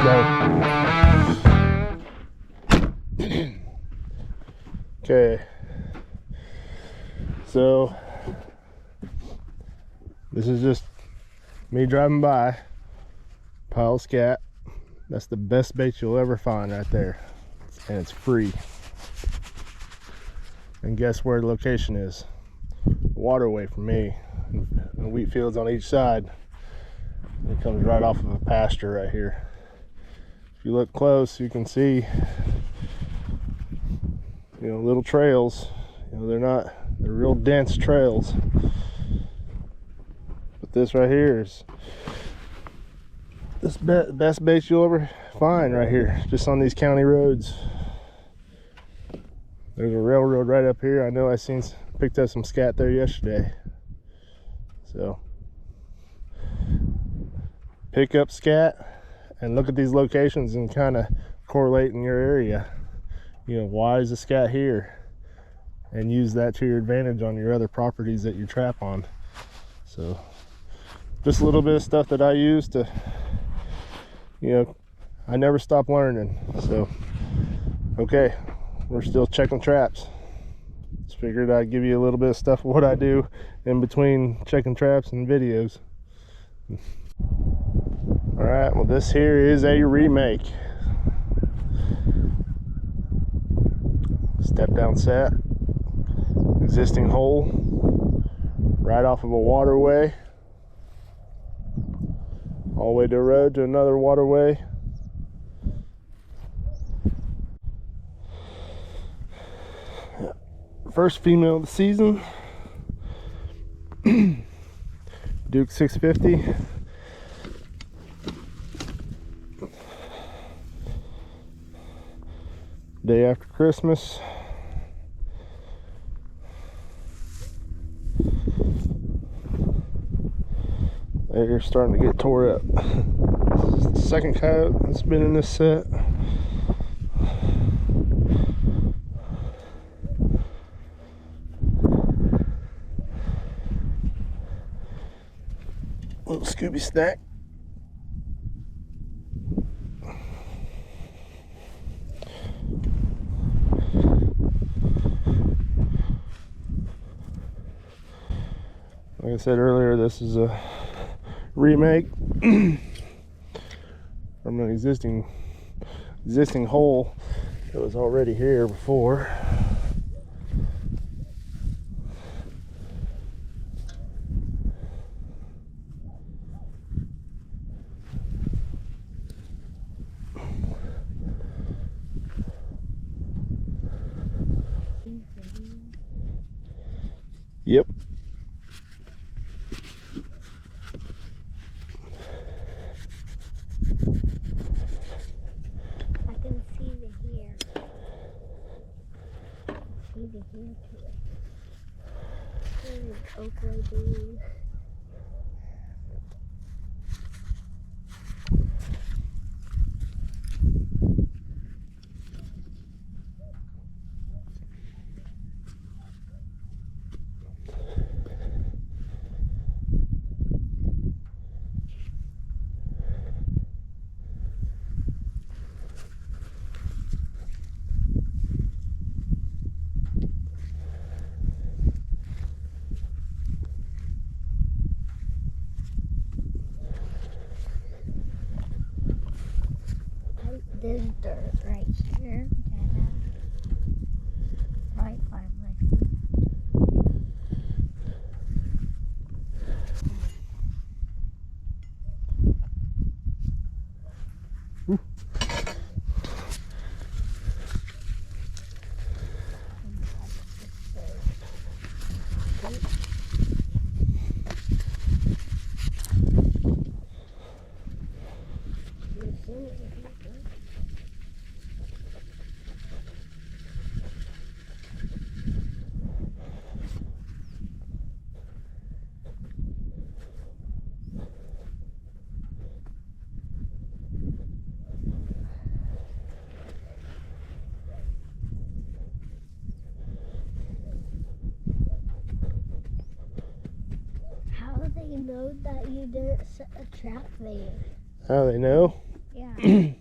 Go. Okay. So this is just me driving by. Pile of scat. That's the best bait you'll ever find right there. And it's free. And guess where the location is? Waterway for me. And wheat fields on each side. It comes right off of a pasture right here. If you look close, you can see, you know, little trails. You know, they're real dense trails. But this right here is the best bait you'll ever find right here, just on these county roads. There's a railroad right up here. I know I picked up some scat there yesterday. So pick up scat and look at these locations and kind of correlate in your area. You know, why is the scat here? And use that to your advantage on your other properties that you trap on. So just a little bit of stuff that I use to, you know, I never stop learning. So okay, we're still checking traps. Just figured I'd give you a little bit of stuff of what I do in between checking traps and videos. All right, well, this here is a remake. Step down set, existing hole, right off of a waterway, all the way to a road to another waterway. First female of the season, Duke 650. Day after Christmas. They're starting to get tore up. This is the second coyote that's been in this set. Little Scooby snack. Like I said earlier, this is a remake from an existing hole that was already here before. Yep. I can see the hair. See the hair to it. There's Oakley Blue. There's dirt right here. Right by my feet. How do they know that you didn't set a trap there? How do they know? Yeah.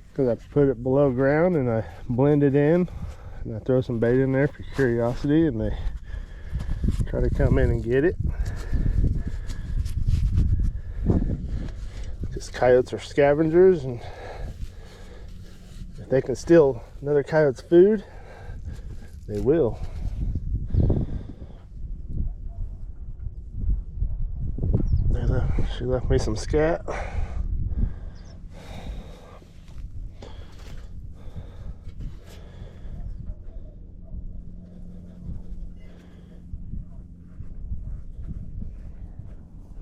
Because I put it below ground and I blend it in, and I throw some bait in there for curiosity, and they try to come in and get it. Because coyotes are scavengers, and if they can steal another coyote's food, they will. She left me some scat.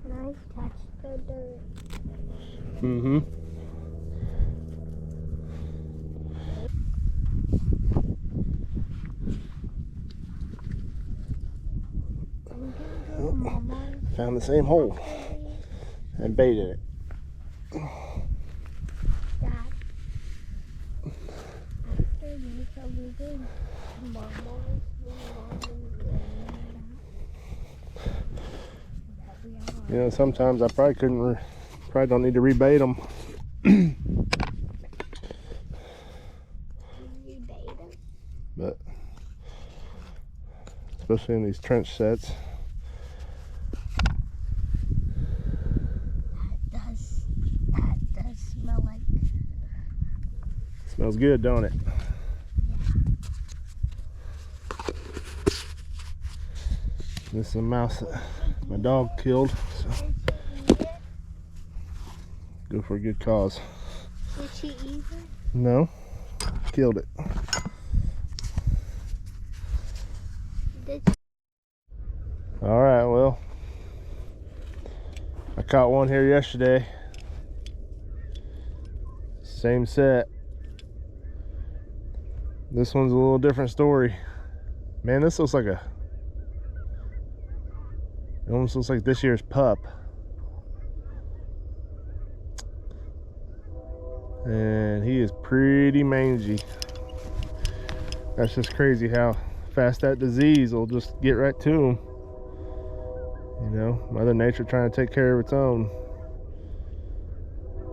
Nice touch the dirt. Mm-hmm. I'm gonna go to Mama's. Found the same hole and bait in it. Dad. After this, I'll be going to Mama's. You know, sometimes I probably probably don't need to rebait them. But especially in these trench sets. That does smell like. Smells good, don't it? Yeah. This is a mouse that my dog killed, so go for a good cause. Did she eat it? No, killed it. All right, well, I caught one here yesterday. Same set. This one's a little different story. Man, this looks like it almost looks like this year's pup. And he is pretty mangy. That's just crazy how fast that disease will just get right to him. You know, Mother Nature trying to take care of its own.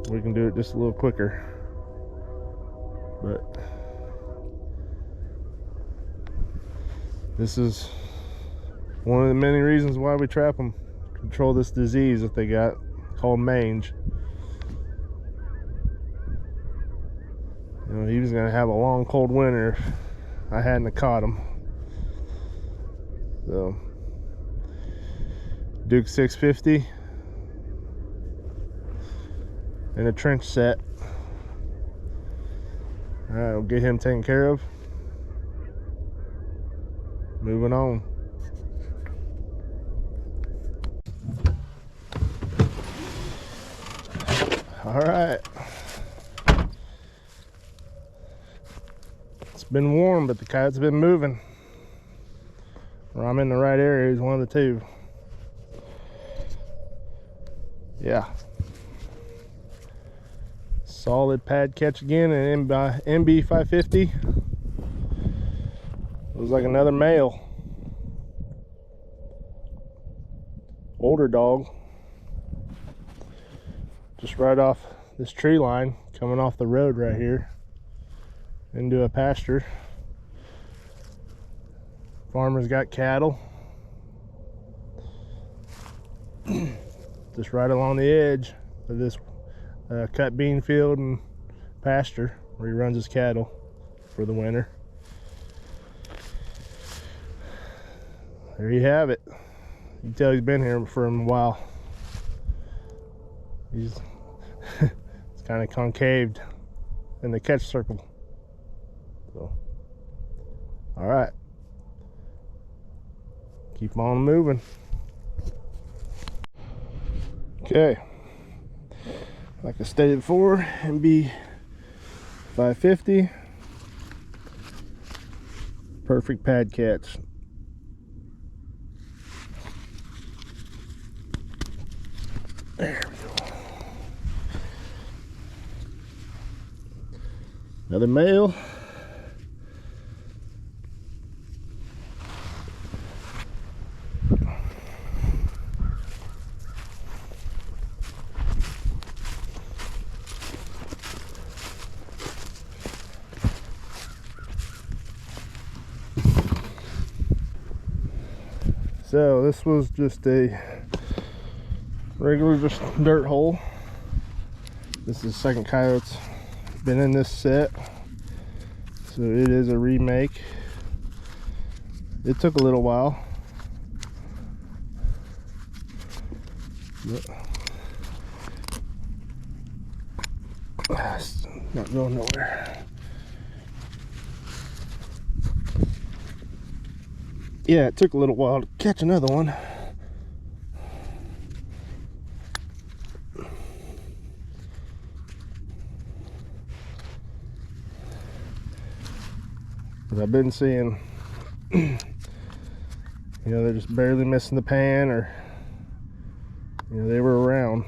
We can do it just a little quicker. But this is one of the many reasons why we trap them. Control this disease that they got called mange. You know, he was gonna have a long cold winter if I hadn't caught him. So Duke 650 and a trench set. All right, we'll get him taken care of. Moving on. All right. It's been warm, but the coyotes have been moving. Or I'm in the right area is one of the two. Yeah. Solid pad catch again, and MB 550. Looks like another male. Older dog. Just right off this tree line, coming off the road right here into a pasture. Farmer's got cattle. Just right along the edge of this cut bean field and pasture where he runs his cattle for the winter. There you have it. You can tell he's been here for a while. He's it's kind of concaved in the catch circle. So, all right, keep on moving. Okay, like I stated before, MB 550, perfect pad catch. There we go. Another male. So this was just a regular just dirt hole. This is the second Coyotes been in this set, so it is a remake. It took a little while, but it's not going nowhere. Yeah, it took a little while to catch another one. But I've been seeing, you know, they're just barely missing the pan, or, you know, they were around.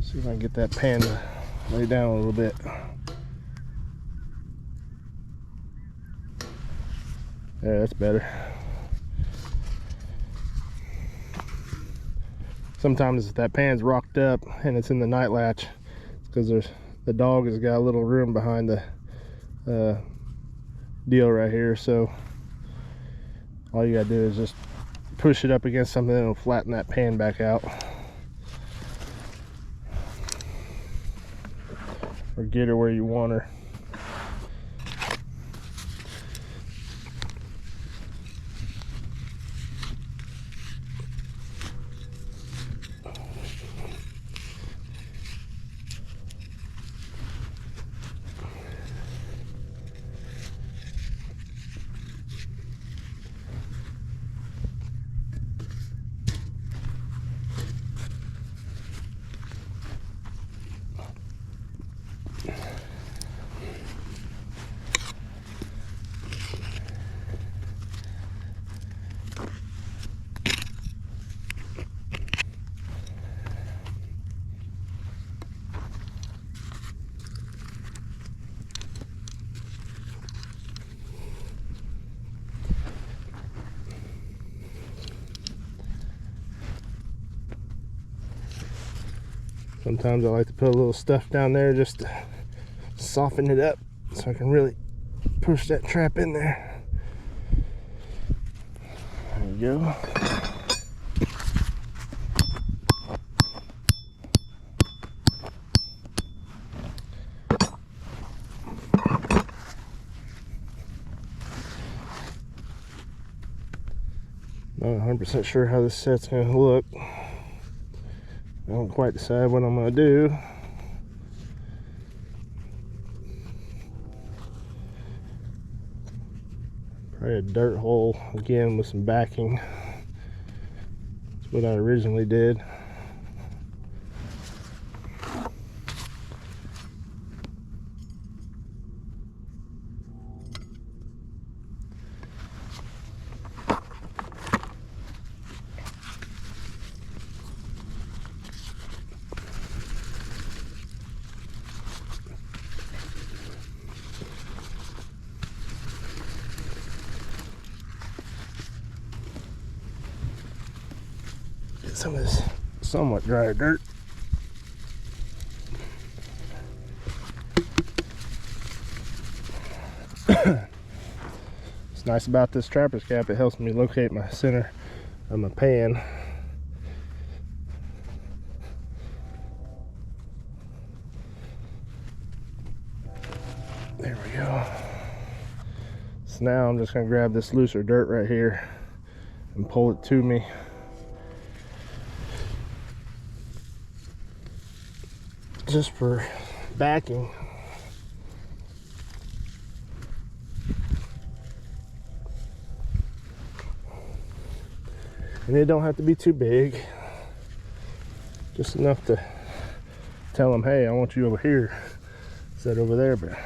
See if I can get that pan to lay down a little bit. Yeah, that's better. Sometimes if that pan's rocked up and it's in the night latch, it's because the dog has got a little room behind the deal right here. So all you gotta do is just push it up against something and it'll flatten that pan back out. Or get her where you want her. Sometimes I like to put a little stuff down there just to soften it up so I can really push that trap in there. There you go. Not 100% sure how this set's going to look. I don't quite decide what I'm going to do. Probably a dirt hole again with some backing. That's what I originally did. Some of this somewhat dry dirt. What's nice about this trapper's cap, it helps me locate my center of my pan. There we go. So now I'm just going to grab this looser dirt right here and pull it to me. Just for backing. And it don't have to be too big. Just enough to tell them, hey, I want you over here instead over there. But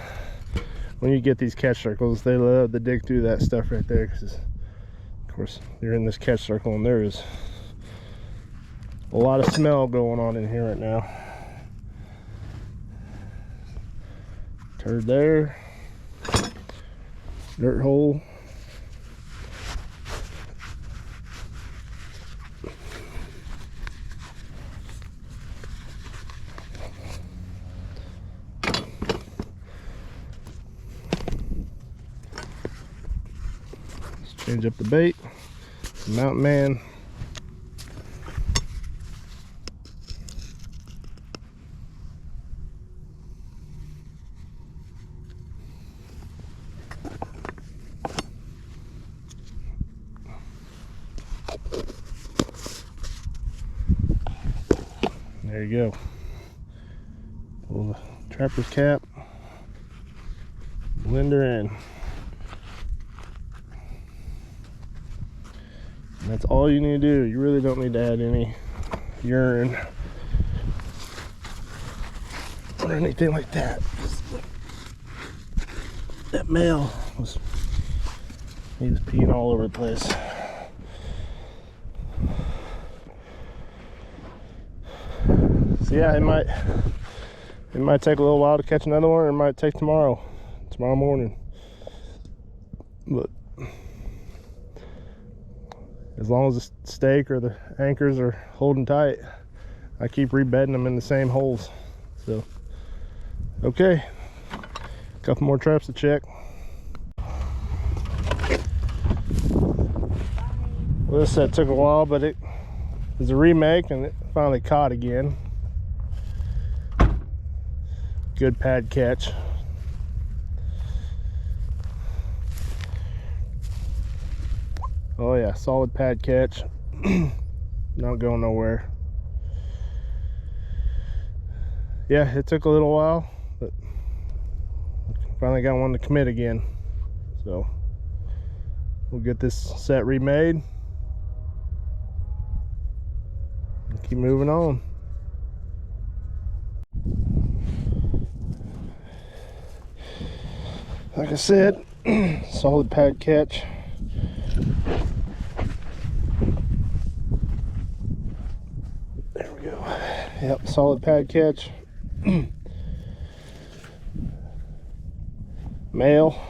when you get these catch circles, they love to dig through that stuff right there, because of course you're in this catch circle and there is a lot of smell going on in here right now. Turd there, dirt hole. Change up the bait. Mountain Man. There you go. Pull the trapper's cap. Blend her in. And that's all you need to do. You really don't need to add any urine or anything like that. That male was, he was peeing all over the place. So yeah, it might take a little while to catch another one, or it might take tomorrow morning. But as long as the stake or the anchors are holding tight, I keep rebedding them in the same holes. So, okay, a couple more traps to check. Well, this set took a while, but it was a remake and it finally caught again. Good pad catch. Oh yeah, solid pad catch. Not going nowhere. Yeah, it took a little while, but finally got one to commit again. So we'll get this set remade and keep moving on. Like I said, solid pad catch. There we go. Yep, solid pad catch. Male.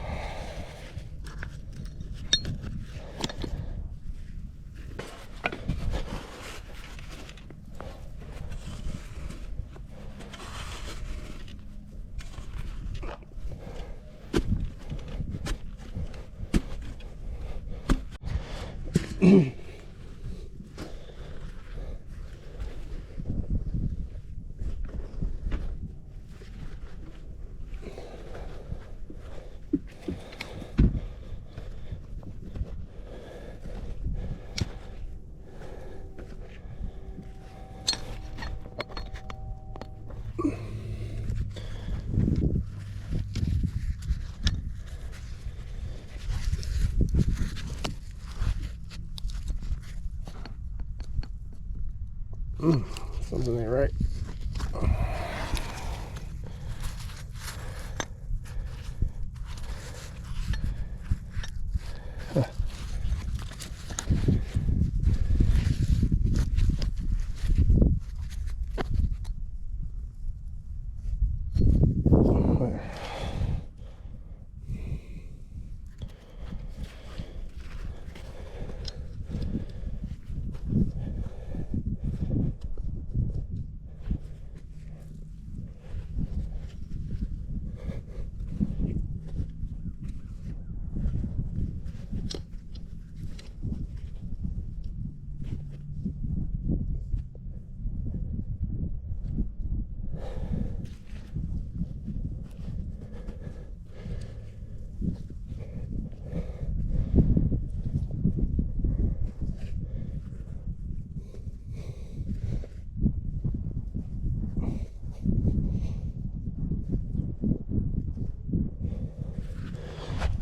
Something ain't right.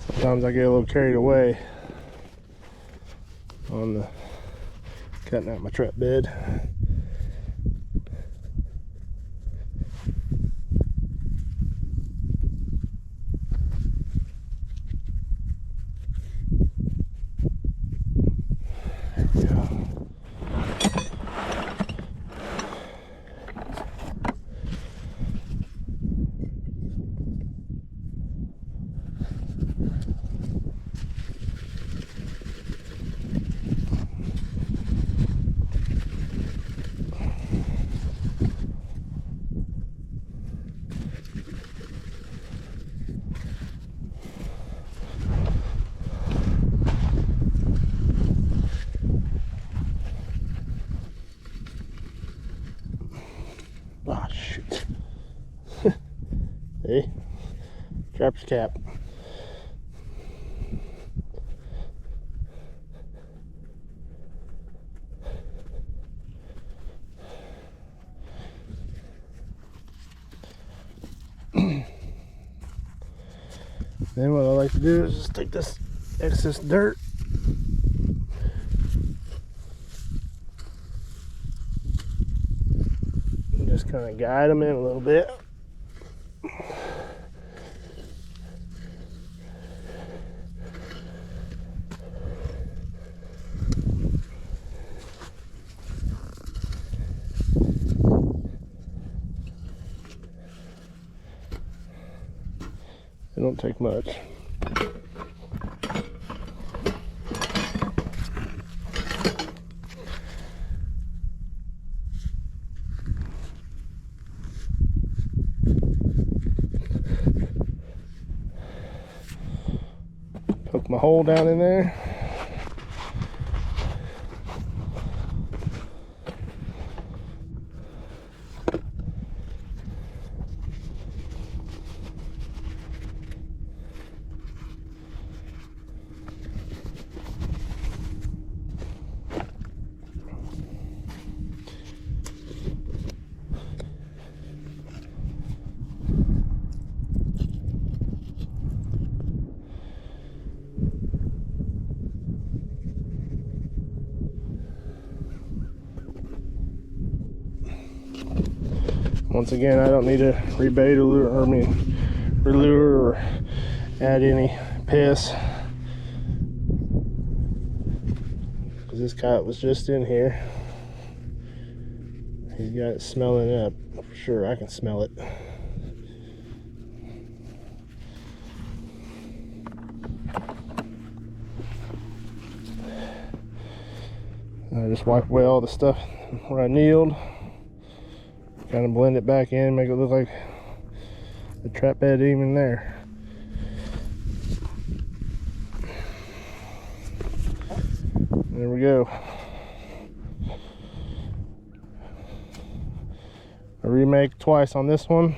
Sometimes I get a little carried away on the cutting out my trap bed. There we go. Ah, shoot. Hey, trapper's cap. Then what I like to do is just take this excess dirt and just kind of guide them in a little bit. It don't take much. Poke my hole down in there. Once again, I don't need to rebait or lure, relure or add any piss, because this coyote was just in here. He's got it smelling up for sure. I can smell it. I just wipe away all the stuff where I kneeled. Kind of blend it back in, make it look like the trap bed even there. There we go. A remake twice on this one.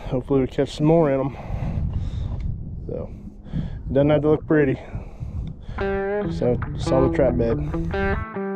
Hopefully we catch some more in them. So, it doesn't have to look pretty. So, just on the trap bed.